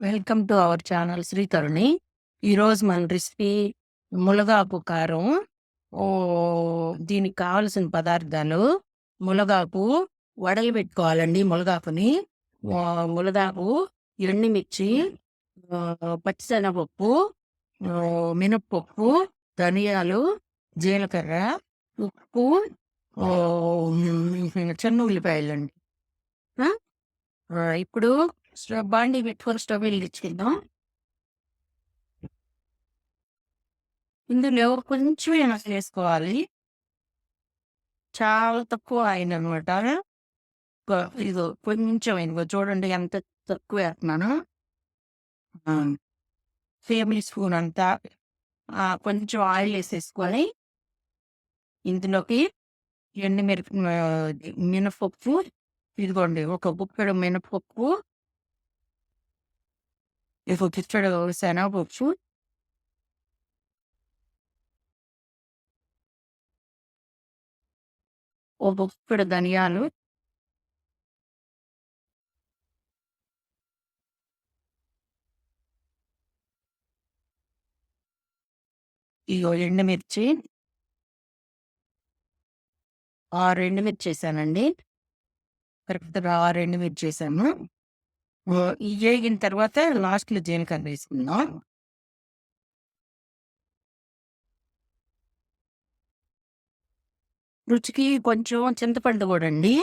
Welcome to our channel Sri Taruni. ఈరోజు మన recipe ములగాకు కారం. దీనికి కావాల్సిన పదార్థాలు ములగాకు వడలు పెట్టుకోవాలండి. ములగాకుని ములగాకు, ఎండుమిర్చి, పచ్చిశనగపప్పు, మినప్పప్పు, ధనియాలు, జీలకర్ర, ఉప్పు, చిన్న ఉల్లిపాయలండి. ఇప్పుడు బాండీ పెట్టుకొని స్టవ్ వెలిగించుకుందాం. ఇందులో కొంచెం ఎనస వేసుకోవాలి. చాలా తక్కువ ఆయిల్ అనమాట. ఇదో కొంచెం ఇదిగో చూడండి ఎంత తక్కువ వేస్తున్నాను. టేబుల్ స్పూన్ అంతా కొంచెం ఆయిల్ వేసేసుకొని ఇందులోకి మినపప్పు, ఇదిగోండి ఒక గుప్పెడు మినపప్పు, ఒక గుప్పెడు శనగపప్పు, ఒక గుప్పెడు ధనియాలు, ఇగో ఎండుమిర్చి, 6 ఎండుమిర్చి వేసానండి. కరెక్ట్‌గా 6 ఎండుమిర్చి వేసాను. ఇవి వేగిన తర్వాత లాస్ట్‌లో జీలకర్ర వేసుకుందాం. రుచికి కొంచెం చింతపండు కూడా అండి.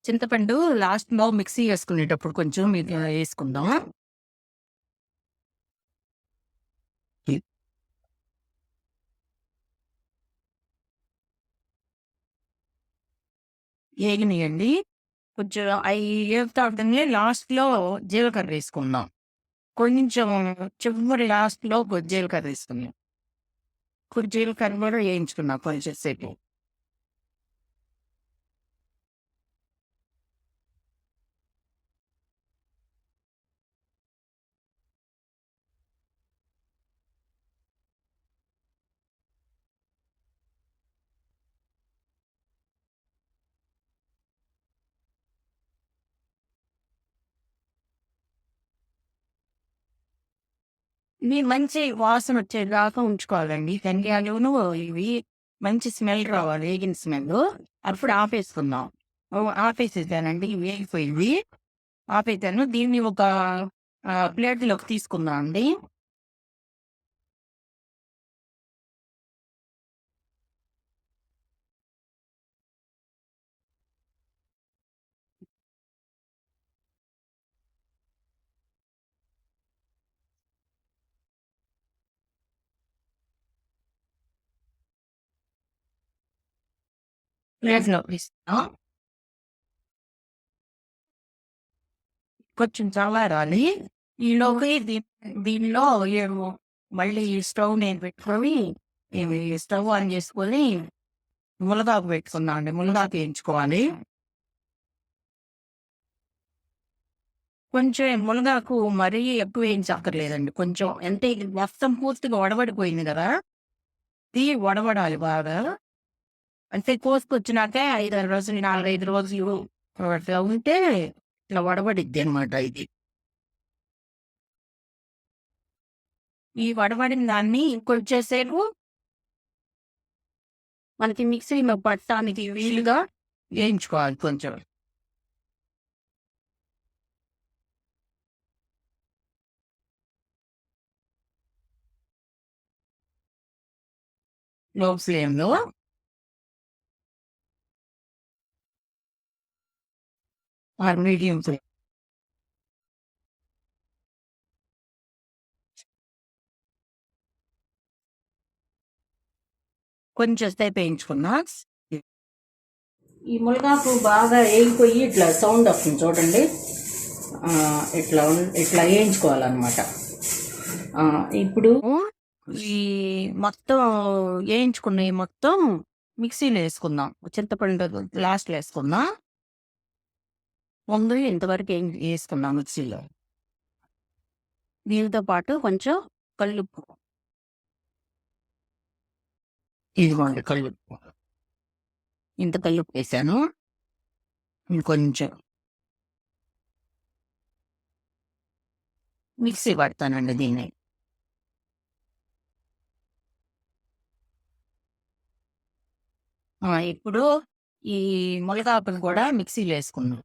చింతపండు లాస్ట్‌లో మిక్సీ వేసుకునేటప్పుడు కొంచెం వేసుకుందాం. వేగినాయండి. కొంచెం అవి వేగుతా ఉంటేనే లాస్ట్‌లో జీలకర్ర వేసుకుందాం. కొంచెం చివరి లాస్ట్‌లో జీలకర్ర వేసుకుందాం. కొంచెం జీలకర్ర కూడా వేయించుకున్నాం కొంచెం సేపు. ఇవి మంచి వాసన వచ్చేదాకా ఉంచుకోవాలండి. ధనియాలును ఇవి మంచి స్మెల్ రావాలి, వేగిన స్మెల్. అప్పుడు ఆపేసుకుందాం. ఆపేసేసానండి. ఇవి వేగిపోయింది. ఆపేసాను. దీన్ని ఒక ప్లేట్‌లోకి తీసుకుందాం అండి. ప్లేట్‌లోకి తీసుకుందాం. కొంచెం చల్లారాలి. ఈలోకి దీనిలో మళ్ళీ స్టవ్ నేను పెట్టుకొని స్టవ్ ఆన్ చేసుకొని ములగాకు పెట్టుకుందాం అండి. ములగాకు వేయించుకోవాలి. కొంచెం మునగాకు మరీ ఎక్కువ వేయించక్కర్లేదండి. కొంచెం అంటే ఇది మొత్తం పూర్తిగా వడబడిపోయింది గదా! ఇది వడబడాలి బాగా. అంటే కోసుకొచ్చినాక 5, 6 రోజులు, 4, 5 రోజులు అట్లా ఉంటే ఇట్లా వడబడిద్దనమాట ఇది. ఈ వడబడిన దాన్ని ఇంకొంచెం సేపు మనకి మిక్సీలో పట్టడానికి వీలుగా వేయించుకోవాలి కొంచెం. లో ఫ్లేమ్‌లో మీడియం ఫ్లేమ్. కొంచెం సేపు వేయించుకున్నా. ఈ మునగాకు బాగా వేగిపోయి ఇట్లా సౌండ్ వస్తుంది చూడండి. ఇట్లా వేయించుకోవాలన్నమాట. ఇప్పుడు ఈ మొత్తం వేయించుకున్నవి మొత్తం మిక్సీలో వేసుకుందాం. చింతపండు లాస్ట్లో వేసుకుందాం. ముందు ఇంతవరకు వేసుకుందాం మిక్సీలో. దీనితో పాటు కొంచెం కల్లుప్పు, ఇదిగోండి కల్లుప్పు, ఇంత కల్లుప్పు వేసాను. ఇంకొంచెం మిక్సీ పడతానండి దీన్ని. ఇప్పుడు ఈ ములగాకులు కూడా మిక్సీలో వేసుకున్నాం.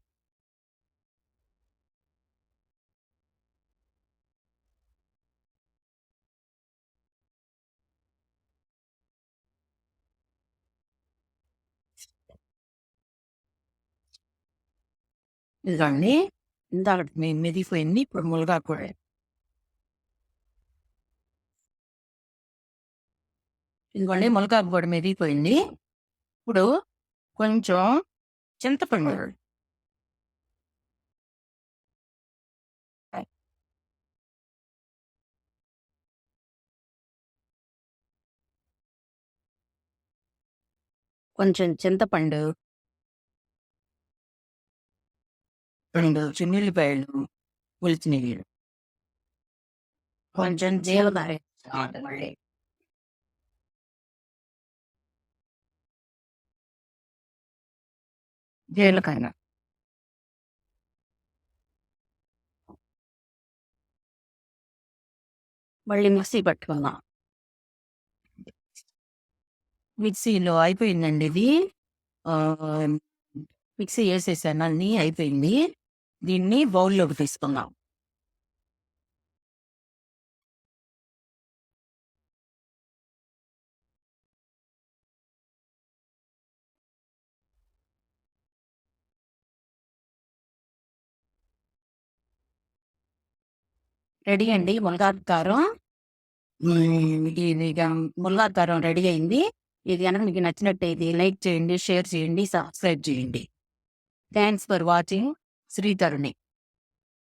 ఇదిగోండి ఇందాకటి మెదిగిపోయింది. ఇప్పుడు ములగాకు కూడా ఇదిగోండి ములగాకు కూడా మెదిగిపోయింది. ఇప్పుడు కొంచెం చింతపండు, కొంచెం చింతపండు, 2 చిన్నుల్లిపాయలు ఒలిచినవి, కొంచెం జీలకర్ర, మళ్ళీ జీలకర్ర, మళ్ళీ మిక్సీ పట్టుకుందాం. మిక్సీలో అయిపోయిందండి ఇది. మిక్సీ వేసేసాను, అన్నీ అయిపోయింది. దీన్ని బౌల్లోకి తీసుకుందాం. రెడీ అండి ములగాకు కారం. ఇది ములగాకు కారం రెడీ అయింది. ఇది కనుక మీకు నచ్చినట్టయితే లైక్ చేయండి, షేర్ చేయండి, సబ్స్క్రైబ్ చేయండి. Thanks for watching. శ్రీతరుణి.